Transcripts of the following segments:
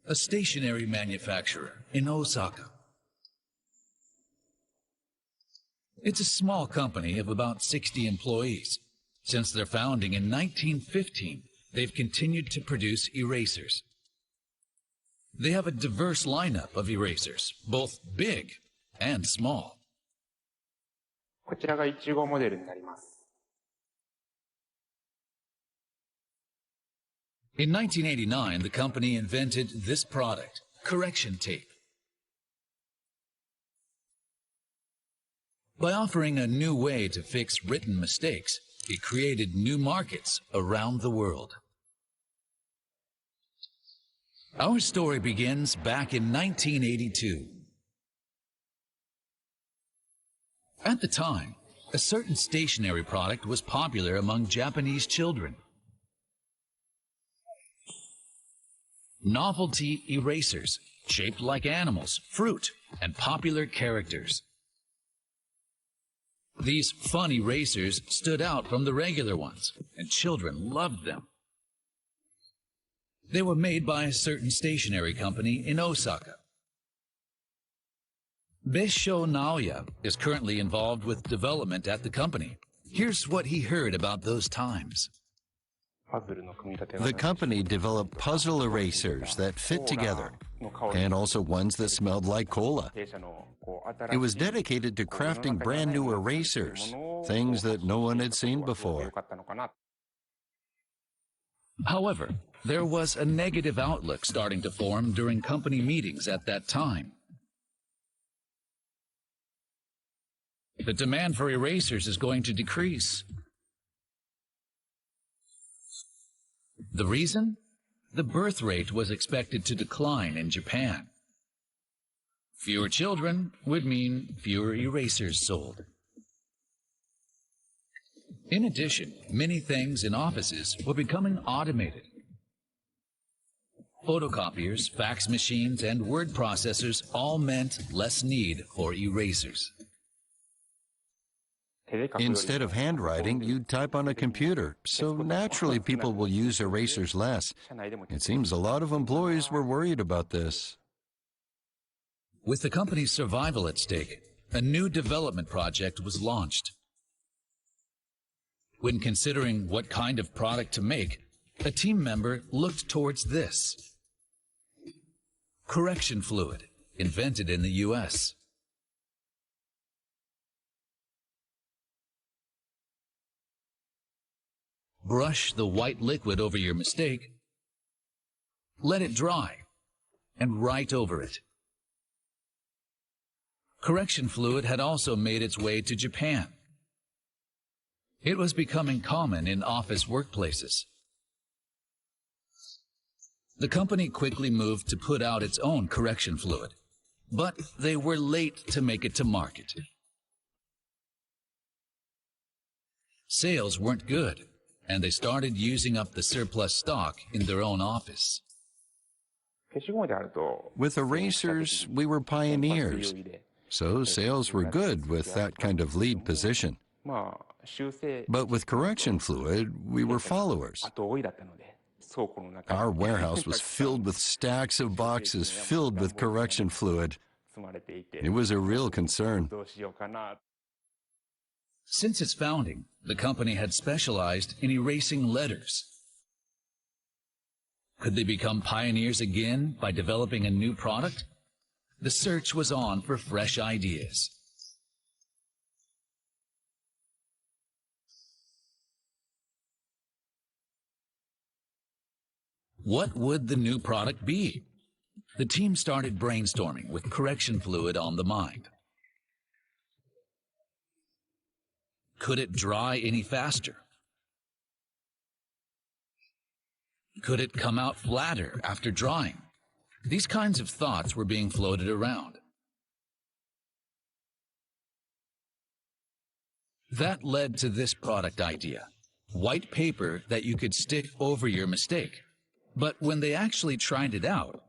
a stationery manufacturer in Osaka. It's a small company of about 60 employees. Since their founding in 1915, they've continued to produce erasers. They have a diverse lineup of erasers, both big and small. こちらが1号モデルになります。In 1989, the company invented this product, correction tape. By offering a new way to fix written mistakes, it created new markets around the world. Our story begins back in 1982. At the time, a certain stationery product was popular among Japanese children. Novelty erasers, shaped like animals, fruit, and popular characters. These fun erasers stood out from the regular ones, and children loved them. They were made by a certain stationery company in Osaka. Rickshaw is currently involved with development at the company. Here's what he heard about those times. The company developed puzzle erasers that fit together, and also ones that smelled like cola. It was dedicated to crafting brand new erasers, things that no one had seen before. However, there was a negative outlook starting to form during company meetings at that time. The demand for erasers is going to decrease. The reason? The birth rate was expected to decline in Japan. Fewer children would mean fewer erasers sold. In addition, many things in offices were becoming automated. Photocopiers, fax machines, and word processors all meant less need for erasers. Instead of handwriting, you'd type on a computer, so naturally people will use erasers less. It seems a lot of employees were worried about this. With the company's survival at stake, a new development project was launched. When considering what kind of product to make, a team member looked towards this. Correction fluid, invented in the U.S. Brush the white liquid over your mistake, let it dry, and write over it. Correction fluid had also made its way to Japan. It was becoming common in office workplaces. The company quickly moved to put out its own correction fluid, but they were late to make it to market. Sales weren't good, and they started using up the surplus stock in their own office. With erasers, we were pioneers, so sales were good with that kind of lead position. But with correction fluid, we were followers. Our warehouse was filled with stacks of boxes filled with correction fluid. It was a real concern. Since its founding, the company had specialized in erasing letters. Could they become pioneers again by developing a new product? The search was on for fresh ideas. What would the new product be? The team started brainstorming with correction fluid on the mind. Could it dry any faster? Could it come out flatter after drying? These kinds of thoughts were being floated around. That led to this product idea, white paper that you could stick over your mistake. But when they actually tried it out,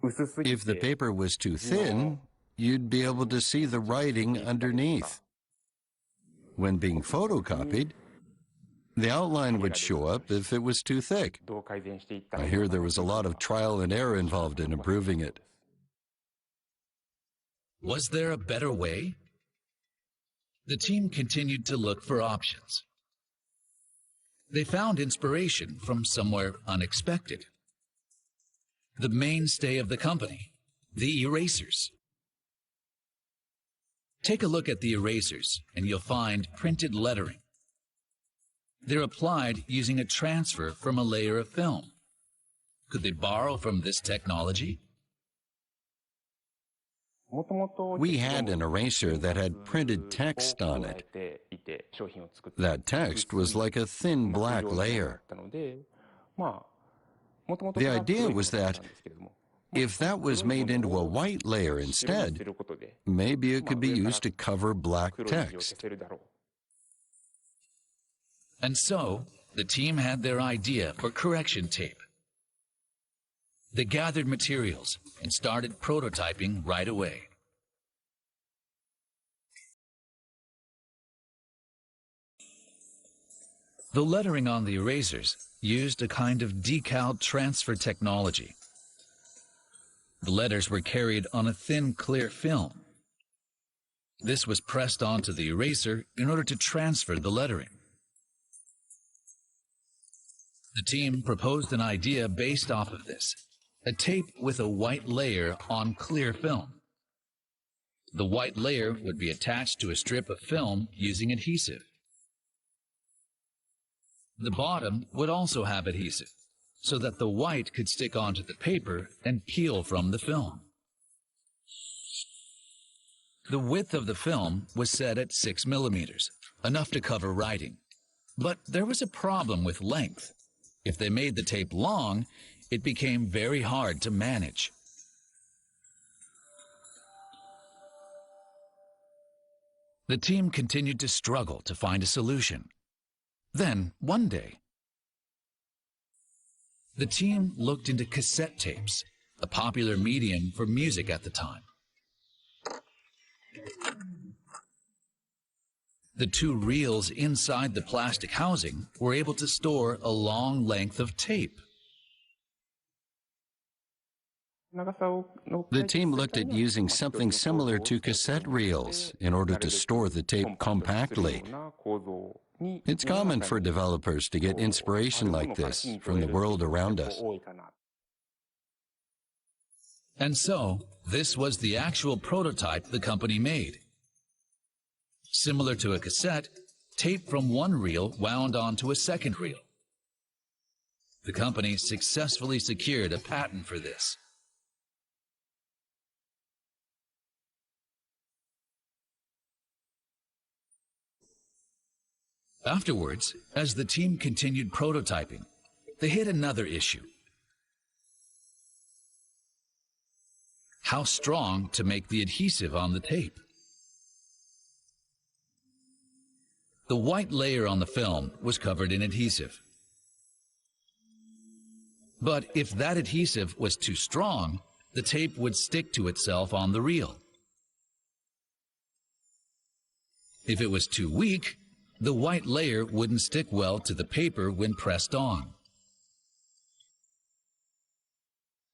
if the paper was too thin, you'd be able to see the writing underneath. When being photocopied, The outline would show up if it was too thick. I hear there was a lot of trial and error involved in improving it. Was there a better way? The team continued to look for options. They found inspiration from somewhere unexpected. The mainstay of the company, the erasers. Take a look at the erasers and you'll find printed lettering. They're applied using a transfer from a layer of film. Could they borrow from this technology? We had an eraser that had printed text on it. That text was like a thin black layer. The idea was that if that was made into a white layer instead, maybe it could be used to cover black text. And so, the team had their idea for correction tape. They gathered materials and started prototyping right away. The lettering on the erasers used a kind of decal transfer technology. The letters were carried on a thin, clear film. This was pressed onto the eraser in order to transfer the lettering. The team proposed an idea based off of this, a tape with a white layer on clear film. The white layer would be attached to a strip of film using adhesive. The bottom would also have adhesive, so that the white could stick onto the paper and peel from the film. The width of the film was set at 6 millimeters, enough to cover writing. But there was a problem with length. If they made the tape long, it became very hard to manage. The team continued to struggle to find a solution. Then, one day, the team looked into cassette tapes, a popular medium for music at the time. The two reels inside the plastic housing were able to store a long length of tape. The team looked at using something similar to cassette reels in order to store the tape compactly. It's common for developers to get inspiration like this from the world around us. And so, this was the actual prototype the company made. Similar to a cassette, tape from one reel wound onto a second reel. The company successfully secured a patent for this. Afterwards, as the team continued prototyping, they hit another issue. How strong to make the adhesive on the tape? The white layer on the film was covered in adhesive. But if that adhesive was too strong, the tape would stick to itself on the reel. If it was too weak, the white layer wouldn't stick well to the paper when pressed on.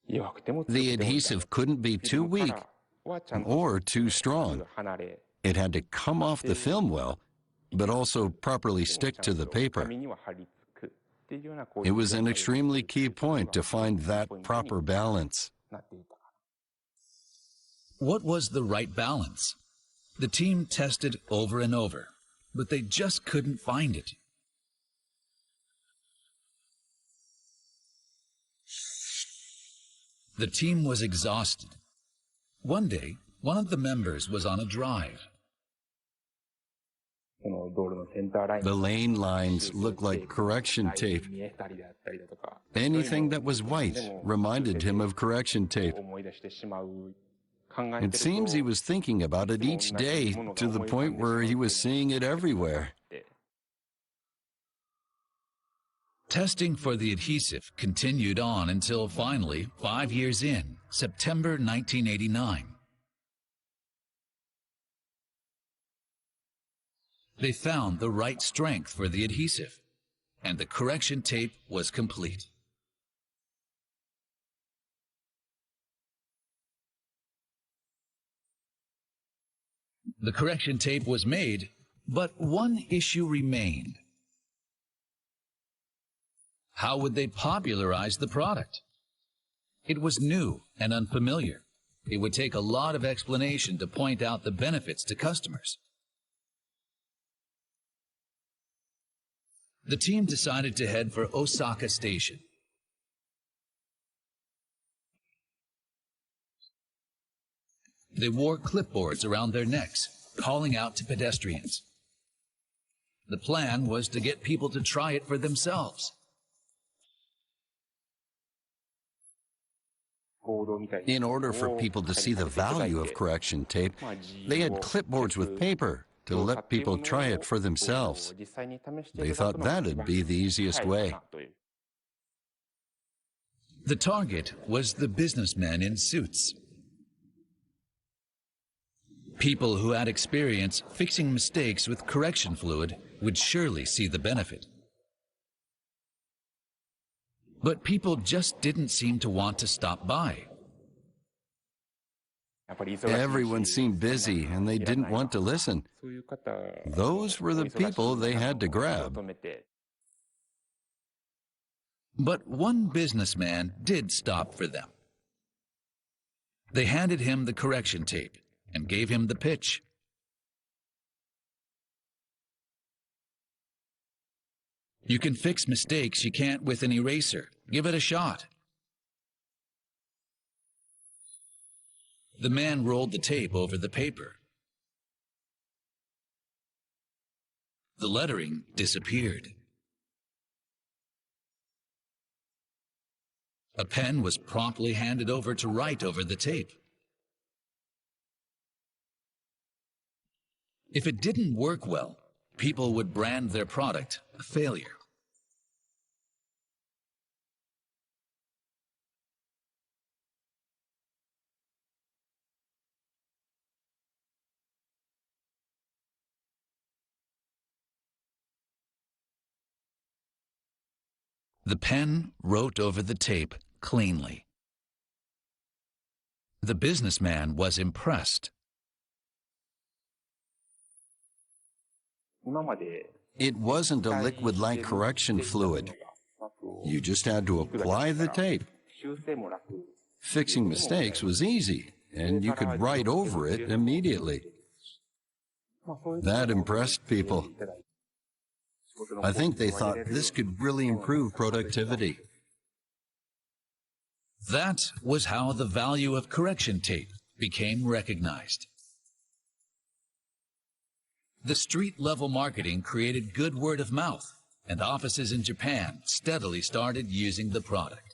The adhesive couldn't be too weak or too strong. It had to come off the film well, but also properly stick to the paper. It was an extremely key point to find that proper balance. What was the right balance? The team tested over and over, but they just couldn't find it. The team was exhausted. One day, one of the members was on a drive. The lane lines looked like correction tape. Anything that was white reminded him of correction tape. It seems he was thinking about it each day to the point where he was seeing it everywhere. Testing for the adhesive continued on until finally, 5 years in, September 1989. They found the right strength for the adhesive. and the correction tape was complete. The correction tape was made, but one issue remained. How would they popularize the product? It was new and unfamiliar. It would take a lot of explanation to point out the benefits to customers. The team decided to head for Osaka Station. They wore clipboards around their necks, calling out to pedestrians. The plan was to get people to try it for themselves. In order for people to see the value of correction tape, they had clipboards with paper to let people try it for themselves. They thought that'd be the easiest way. The target was the businessmen in suits. People who had experience fixing mistakes with correction fluid would surely see the benefit. But people just didn't seem to want to stop by. Everyone seemed busy and they didn't want to listen. Those were the people they had to grab. But one businessman did stop for them. They handed him the correction tape and gave him the pitch. You can fix mistakes you can't with an eraser. Give it a shot. The man rolled the tape over the paper. The lettering disappeared. A pen was promptly handed over to write over the tape. If it didn't work well, people would brand their product a failure. The pen wrote over the tape cleanly. The businessman was impressed. It wasn't a liquid-like correction fluid. You just had to apply the tape. Fixing mistakes was easy, and you could write over it immediately. That impressed people. I think they thought this could really improve productivity. That was how the value of correction tape became recognized. The street-level marketing created good word of mouth, and offices in Japan steadily started using the product.